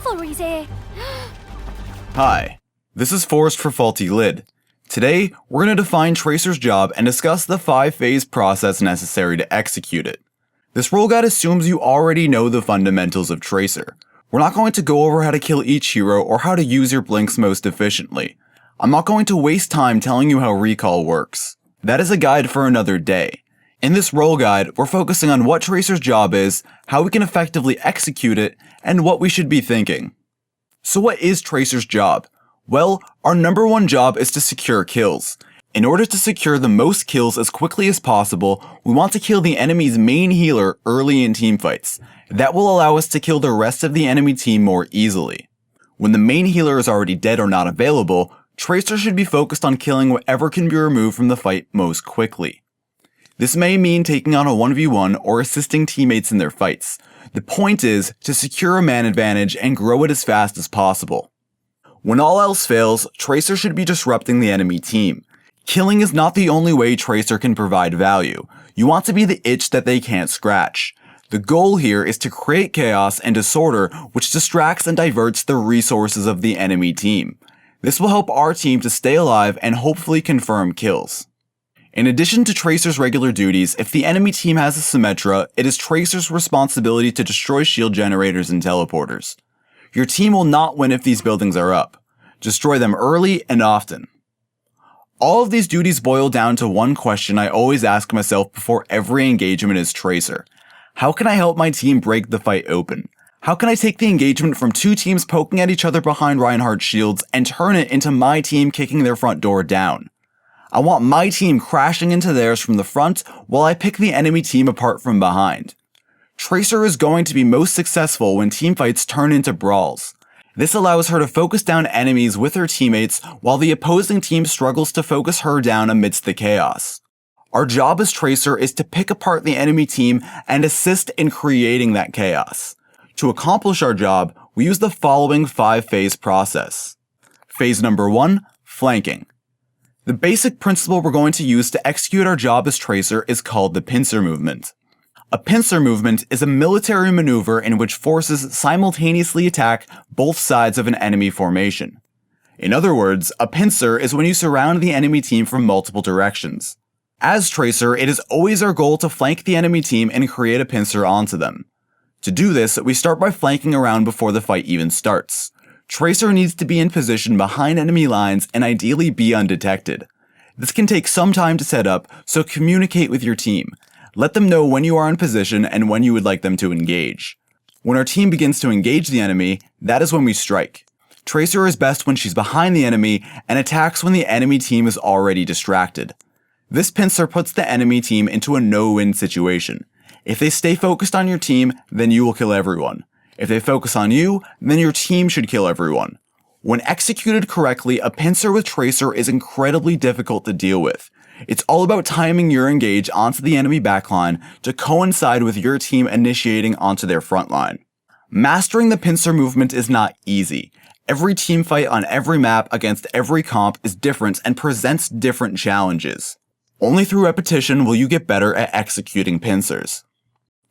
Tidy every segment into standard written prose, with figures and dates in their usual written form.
Cavalry's here. Hi, this is Forrest for Faulty Lid. Today, we're going to define Tracer's job and discuss the 5-phase process necessary to execute it. This role guide assumes you already know the fundamentals of Tracer. We're not going to go over how to kill each hero or how to use your blinks most efficiently. I'm not going to waste time telling you how recall works. That is a guide for another day. In this role guide, we're focusing on what Tracer's job is, how we can effectively execute it, and what we should be thinking. So what is Tracer's job? Well, our number one job is to secure kills. In order to secure the most kills as quickly as possible, we want to kill the enemy's main healer early in teamfights. That will allow us to kill the rest of the enemy team more easily. When the main healer is already dead or not available, Tracer should be focused on killing whatever can be removed from the fight most quickly. This may mean taking on a 1v1 or assisting teammates in their fights. The point is to secure a man advantage and grow it as fast as possible. When all else fails, Tracer should be disrupting the enemy team. Killing is not the only way Tracer can provide value. You want to be the itch that they can't scratch. The goal here is to create chaos and disorder which distracts and diverts the resources of the enemy team. This will help our team to stay alive and hopefully confirm kills. In addition to Tracer's regular duties, if the enemy team has a Symmetra, it is Tracer's responsibility to destroy shield generators and teleporters. Your team will not win if these buildings are up. Destroy them early and often. All of these duties boil down to one question I always ask myself before every engagement as Tracer. How can I help my team break the fight open? How can I take the engagement from two teams poking at each other behind Reinhardt's shields and turn it into my team kicking their front door down? I want my team crashing into theirs from the front while I pick the enemy team apart from behind. Tracer is going to be most successful when teamfights turn into brawls. This allows her to focus down enemies with her teammates while the opposing team struggles to focus her down amidst the chaos. Our job as Tracer is to pick apart the enemy team and assist in creating that chaos. To accomplish our job, we use the following 5-phase process. Phase number 1, flanking. The basic principle we're going to use to execute our job as Tracer is called the Pincer Movement. A pincer movement is a military maneuver in which forces simultaneously attack both sides of an enemy formation. In other words, a pincer is when you surround the enemy team from multiple directions. As Tracer, it is always our goal to flank the enemy team and create a pincer onto them. To do this, we start by flanking around before the fight even starts. Tracer needs to be in position behind enemy lines and ideally be undetected. This can take some time to set up, so communicate with your team. Let them know when you are in position and when you would like them to engage. When our team begins to engage the enemy, that is when we strike. Tracer is best when she's behind the enemy and attacks when the enemy team is already distracted. This pincer puts the enemy team into a no-win situation. If they stay focused on your team, then you will kill everyone. If they focus on you, then your team should kill everyone. When executed correctly, a pincer with Tracer is incredibly difficult to deal with. It's all about timing your engage onto the enemy backline to coincide with your team initiating onto their frontline. Mastering the pincer movement is not easy. Every team fight on every map against every comp is different and presents different challenges. Only through repetition will you get better at executing pincers.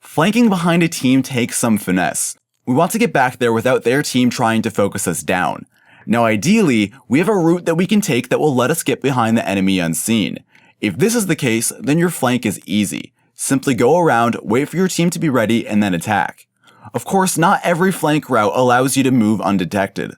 Flanking behind a team takes some finesse. We want to get back there without their team trying to focus us down. Now ideally, we have a route that we can take that will let us get behind the enemy unseen. If this is the case, then your flank is easy. Simply go around, wait for your team to be ready, and then attack. Of course, not every flank route allows you to move undetected.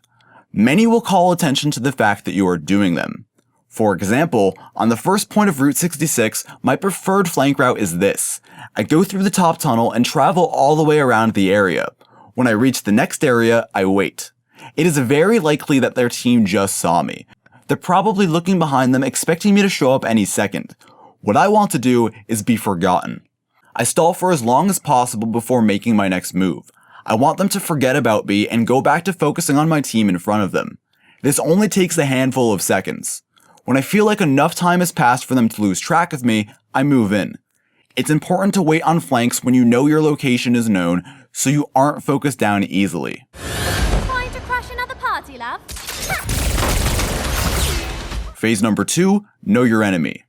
Many will call attention to the fact that you are doing them. For example, on the first point of Route 66, my preferred flank route is this. I go through the top tunnel and travel all the way around the area. When I reach the next area, I wait. It is very likely that their team just saw me. They're probably looking behind them expecting me to show up any second. What I want to do is be forgotten. I stall for as long as possible before making my next move. I want them to forget about me and go back to focusing on my team in front of them. This only takes a handful of seconds. When I feel like enough time has passed for them to lose track of me, I move in. It's important to wait on flanks when you know your location is known, so you aren't focused down easily. Trying to crash another party, love? Phase number 2, know your enemy.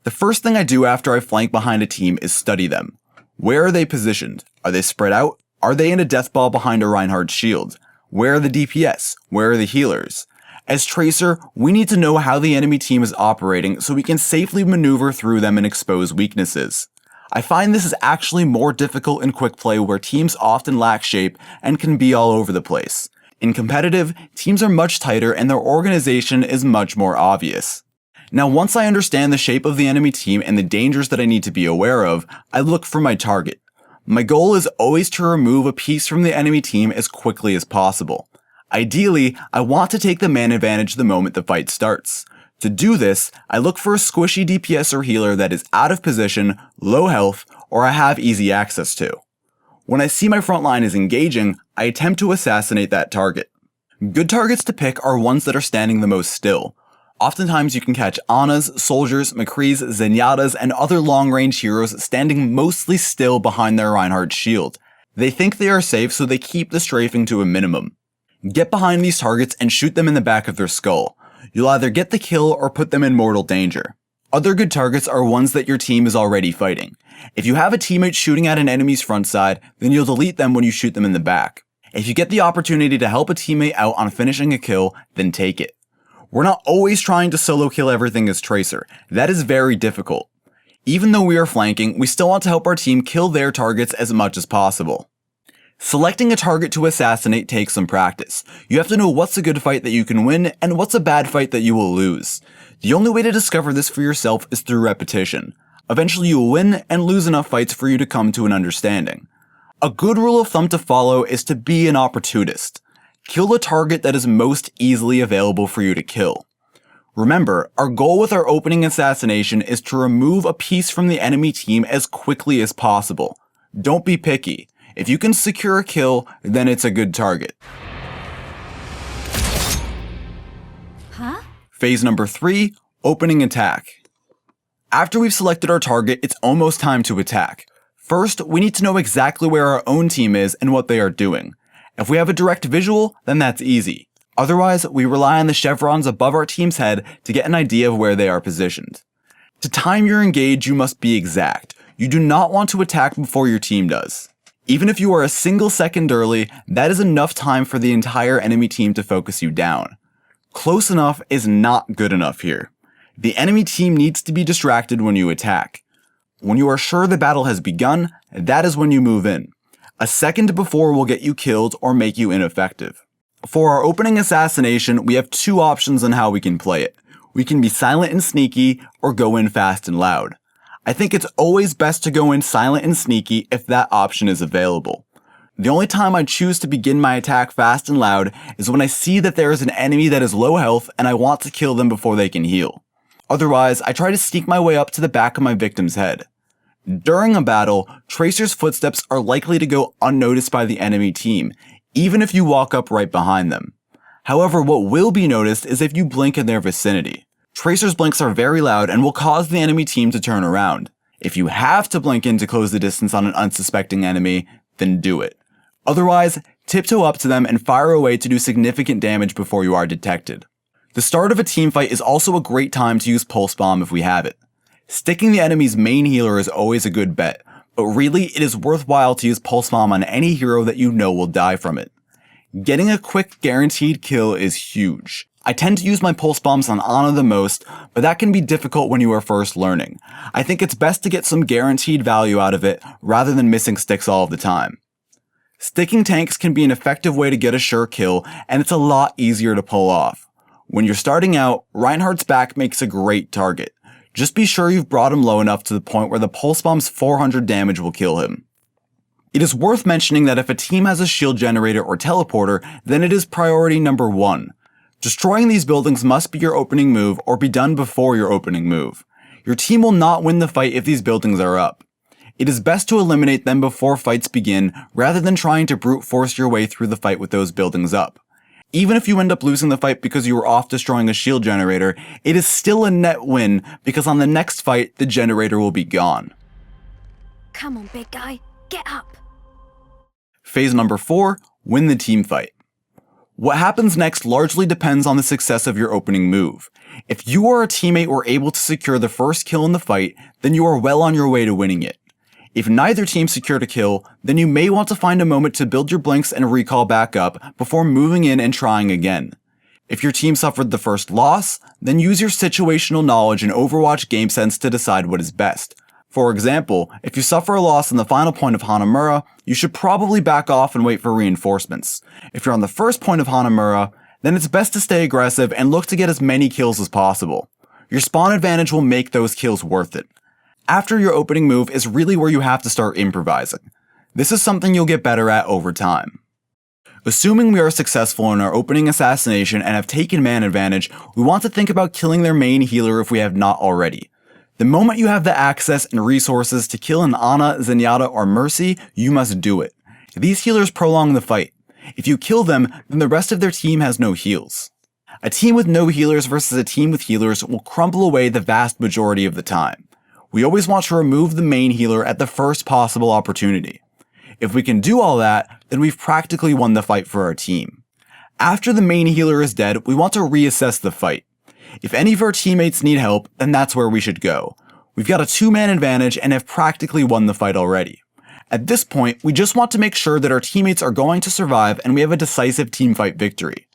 The first thing I do after I flank behind a team is study them. Where are they positioned? Are they spread out? Are they in a death ball behind a Reinhardt shield? Where are the DPS? Where are the healers? As Tracer, we need to know how the enemy team is operating so we can safely maneuver through them and expose weaknesses. I find this is actually more difficult in quick play where teams often lack shape and can be all over the place. In competitive, teams are much tighter and their organization is much more obvious. Now once I understand the shape of the enemy team and the dangers that I need to be aware of, I look for my target. My goal is always to remove a piece from the enemy team as quickly as possible. Ideally, I want to take the man advantage the moment the fight starts. To do this, I look for a squishy DPS or healer that is out of position, low health, or I have easy access to. When I see my frontline is engaging, I attempt to assassinate that target. Good targets to pick are ones that are standing the most still. Oftentimes you can catch Ana's, Soldiers, McCree's, Zenyatta's, and other long-range heroes standing mostly still behind their Reinhardt shield. They think they are safe, so they keep the strafing to a minimum. Get behind these targets and shoot them in the back of their skull. You'll either get the kill or put them in mortal danger. Other good targets are ones that your team is already fighting. If you have a teammate shooting at an enemy's front side, then you'll delete them when you shoot them in the back. If you get the opportunity to help a teammate out on finishing a kill, then take it. We're not always trying to solo kill everything as Tracer. That is very difficult. Even though we are flanking, we still want to help our team kill their targets as much as possible. Selecting a target to assassinate takes some practice. You have to know what's a good fight that you can win and what's a bad fight that you will lose. The only way to discover this for yourself is through repetition. Eventually you will win and lose enough fights for you to come to an understanding. A good rule of thumb to follow is to be an opportunist. Kill a target that is most easily available for you to kill. Remember, our goal with our opening assassination is to remove a piece from the enemy team as quickly as possible. Don't be picky. If you can secure a kill, then it's a good target. Huh? Phase number 3, opening attack. After we've selected our target, it's almost time to attack. First, we need to know exactly where our own team is and what they are doing. If we have a direct visual, then that's easy. Otherwise, we rely on the chevrons above our team's head to get an idea of where they are positioned. To time your engage, you must be exact. You do not want to attack before your team does. Even if you are a single second early, that is enough time for the entire enemy team to focus you down. Close enough is not good enough here. The enemy team needs to be distracted when you attack. When you are sure the battle has begun, that is when you move in. A second before will get you killed or make you ineffective. For our opening assassination, we have two options on how we can play it. We can be silent and sneaky, or go in fast and loud. I think it's always best to go in silent and sneaky if that option is available. The only time I choose to begin my attack fast and loud is when I see that there is an enemy that is low health and I want to kill them before they can heal. Otherwise, I try to sneak my way up to the back of my victim's head. During a battle, Tracer's footsteps are likely to go unnoticed by the enemy team, even if you walk up right behind them. However, what will be noticed is if you blink in their vicinity. Tracer's blinks are very loud and will cause the enemy team to turn around. If you have to blink in to close the distance on an unsuspecting enemy, then do it. Otherwise, tiptoe up to them and fire away to do significant damage before you are detected. The start of a team fight is also a great time to use Pulse Bomb if we have it. Sticking the enemy's main healer is always a good bet, but really it is worthwhile to use Pulse Bomb on any hero that you know will die from it. Getting a quick guaranteed kill is huge. I tend to use my pulse bombs on Ana the most, but that can be difficult when you are first learning. I think it's best to get some guaranteed value out of it rather than missing sticks all of the time. Sticking tanks can be an effective way to get a sure kill, and it's a lot easier to pull off. When you're starting out, Reinhardt's back makes a great target. Just be sure you've brought him low enough to the point where the pulse bomb's 400 damage will kill him. It is worth mentioning that if a team has a shield generator or teleporter, then it is priority number 1. Destroying these buildings must be your opening move or be done before your opening move. Your team will not win the fight if these buildings are up. It is best to eliminate them before fights begin rather than trying to brute force your way through the fight with those buildings up. Even if you end up losing the fight because you were off destroying a shield generator, it is still a net win because on the next fight, the generator will be gone. Come on, big guy. Get up. Phase number 4, win the team fight. What happens next largely depends on the success of your opening move. If you or a teammate were able to secure the first kill in the fight, then you are well on your way to winning it. If neither team secured a kill, then you may want to find a moment to build your blinks and recall back up before moving in and trying again. If your team suffered the first loss, then use your situational knowledge and Overwatch game sense to decide what is best. For example, if you suffer a loss on the final point of Hanamura, you should probably back off and wait for reinforcements. If you're on the first point of Hanamura, then it's best to stay aggressive and look to get as many kills as possible. Your spawn advantage will make those kills worth it. After your opening move is really where you have to start improvising. This is something you'll get better at over time. Assuming we are successful in our opening assassination and have taken man advantage, we want to think about killing their main healer if we have not already. The moment you have the access and resources to kill an Ana, Zenyatta, or Mercy, you must do it. These healers prolong the fight. If you kill them, then the rest of their team has no heals. A team with no healers versus a team with healers will crumble away the vast majority of the time. We always want to remove the main healer at the first possible opportunity. If we can do all that, then we've practically won the fight for our team. After the main healer is dead, we want to reassess the fight. If any of our teammates need help, then that's where we should go. We've got a 2-man advantage and have practically won the fight already. At this point, we just want to make sure that our teammates are going to survive and we have a decisive teamfight victory.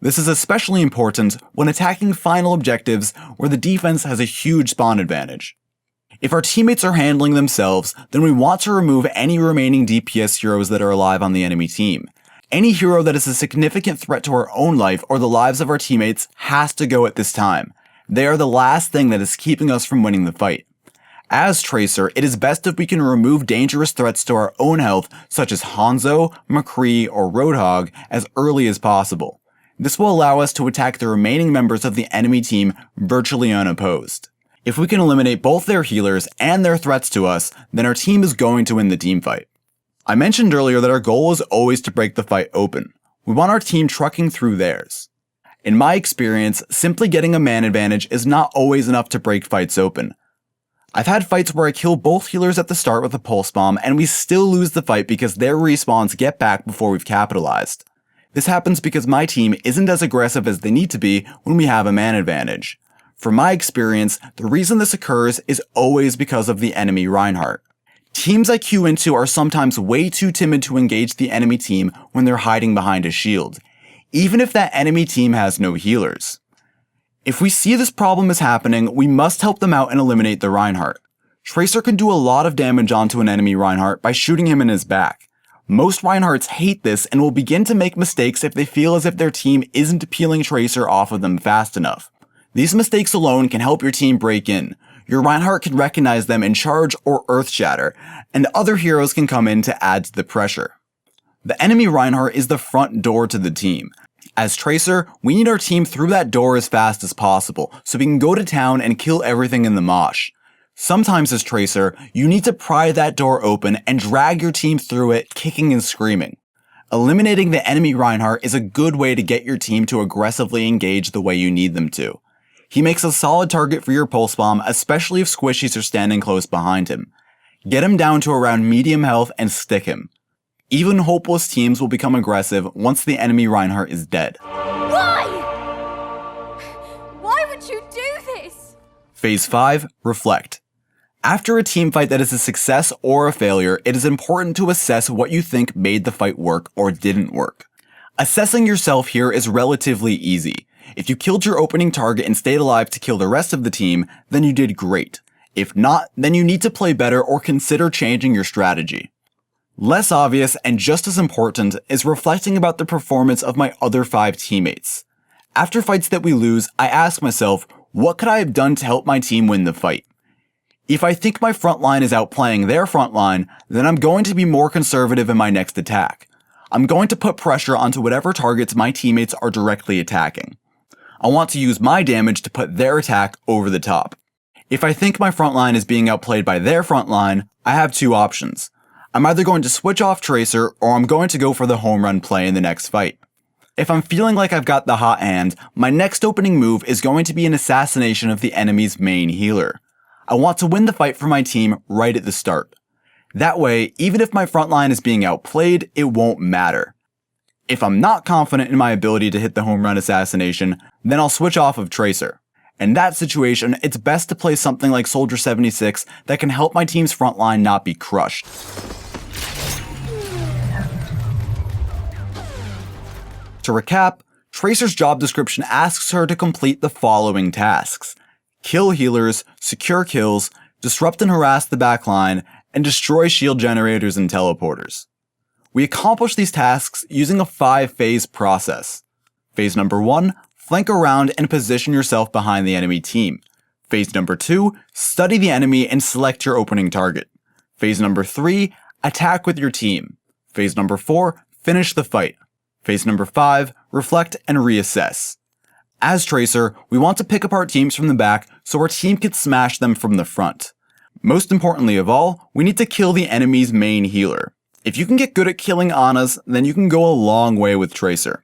This is especially important when attacking final objectives where the defense has a huge spawn advantage. If our teammates are handling themselves, then we want to remove any remaining DPS heroes that are alive on the enemy team. Any hero that is a significant threat to our own life or the lives of our teammates has to go at this time. They are the last thing that is keeping us from winning the fight. As Tracer, it is best if we can remove dangerous threats to our own health such as Hanzo, McCree, or Roadhog as early as possible. This will allow us to attack the remaining members of the enemy team virtually unopposed. If we can eliminate both their healers and their threats to us, then our team is going to win the teamfight. I mentioned earlier that our goal is always to break the fight open. We want our team trucking through theirs. In my experience, simply getting a man advantage is not always enough to break fights open. I've had fights where I kill both healers at the start with a pulse bomb and we still lose the fight because their respawns get back before we've capitalized. This happens because my team isn't as aggressive as they need to be when we have a man advantage. From my experience, the reason this occurs is always because of the enemy Reinhardt. Teams I queue into are sometimes way too timid to engage the enemy team when they're hiding behind a shield, even if that enemy team has no healers. If we see this problem is happening, we must help them out and eliminate the Reinhardt. Tracer can do a lot of damage onto an enemy Reinhardt by shooting him in his back. Most Reinhardts hate this and will begin to make mistakes if they feel as if their team isn't peeling Tracer off of them fast enough. These mistakes alone can help your team break in. Your Reinhardt can recognize them and charge or earth shatter, and other heroes can come in to add to the pressure. The enemy Reinhardt is the front door to the team. As Tracer, we need our team through that door as fast as possible, so we can go to town and kill everything in the mosh. Sometimes as Tracer, you need to pry that door open and drag your team through it, kicking and screaming. Eliminating the enemy Reinhardt is a good way to get your team to aggressively engage the way you need them to. He makes a solid target for your pulse bomb, especially if squishies are standing close behind him. Get him down to around medium health and stick him. Even hopeless teams will become aggressive once the enemy Reinhardt is dead. Why? Why would you do this? Phase 5, Reflect. After a team fight that is a success or a failure, it is important to assess what you think made the fight work or didn't work. Assessing yourself here is relatively easy. If you killed your opening target and stayed alive to kill the rest of the team, then you did great. If not, then you need to play better or consider changing your strategy. Less obvious and just as important is reflecting about the performance of my other 5 teammates. After fights that we lose, I ask myself, what could I have done to help my team win the fight? If I think my frontline is outplaying their frontline, then I'm going to be more conservative in my next attack. I'm going to put pressure onto whatever targets my teammates are directly attacking. I want to use my damage to put their attack over the top. If I think my frontline is being outplayed by their frontline, I have 2 options. I'm either going to switch off Tracer or I'm going to go for the home run play in the next fight. If I'm feeling like I've got the hot hand, my next opening move is going to be an assassination of the enemy's main healer. I want to win the fight for my team right at the start. That way, even if my frontline is being outplayed, it won't matter. If I'm not confident in my ability to hit the home run assassination, then I'll switch off of Tracer. In that situation, it's best to play something like Soldier 76 that can help my team's front line not be crushed. To recap, Tracer's job description asks her to complete the following tasks: kill healers, secure kills, disrupt and harass the backline, and destroy shield generators and teleporters. We accomplish these tasks using a 5-phase process. Phase number 1, flank around and position yourself behind the enemy team. Phase number 2, study the enemy and select your opening target. Phase number 3, attack with your team. Phase number 4, finish the fight. Phase number 5, reflect and reassess. As Tracer, we want to pick apart teams from the back so our team can smash them from the front. Most importantly of all, we need to kill the enemy's main healer. If you can get good at killing Anas, then you can go a long way with Tracer.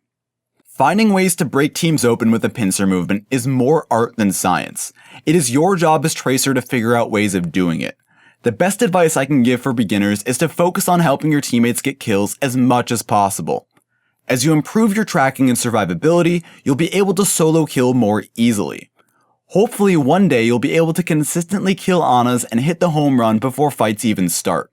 Finding ways to break teams open with the Pincer Movement is more art than science. It is your job as Tracer to figure out ways of doing it. The best advice I can give for beginners is to focus on helping your teammates get kills as much as possible. As you improve your tracking and survivability, you'll be able to solo kill more easily. Hopefully one day you'll be able to consistently kill Anas and hit the home run before fights even start.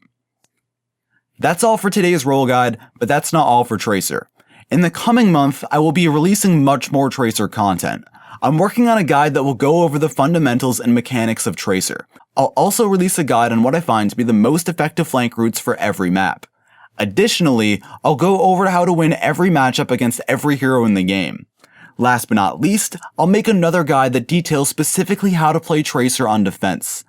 That's all for today's role guide, but that's not all for Tracer. In the coming month, I will be releasing much more Tracer content. I'm working on a guide that will go over the fundamentals and mechanics of Tracer. I'll also release a guide on what I find to be the most effective flank routes for every map. Additionally, I'll go over how to win every matchup against every hero in the game. Last but not least, I'll make another guide that details specifically how to play Tracer on defense.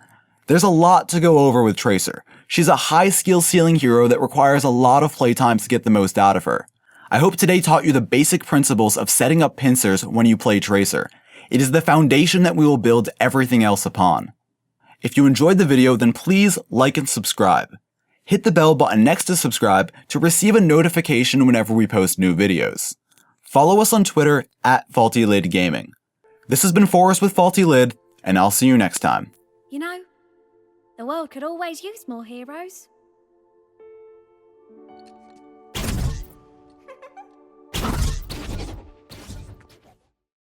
There's a lot to go over with Tracer. She's a high skill ceiling hero that requires a lot of playtime to get the most out of her. I hope today taught you the basic principles of setting up pincers when you play Tracer. It is the foundation that we will build everything else upon. If you enjoyed the video, then please like and subscribe. Hit the bell button next to subscribe to receive a notification whenever we post new videos. Follow us on Twitter @FaultyLidGaming. This has been Forrest with Faulty Lid, and I'll see you next time. You know, the world could always use more heroes.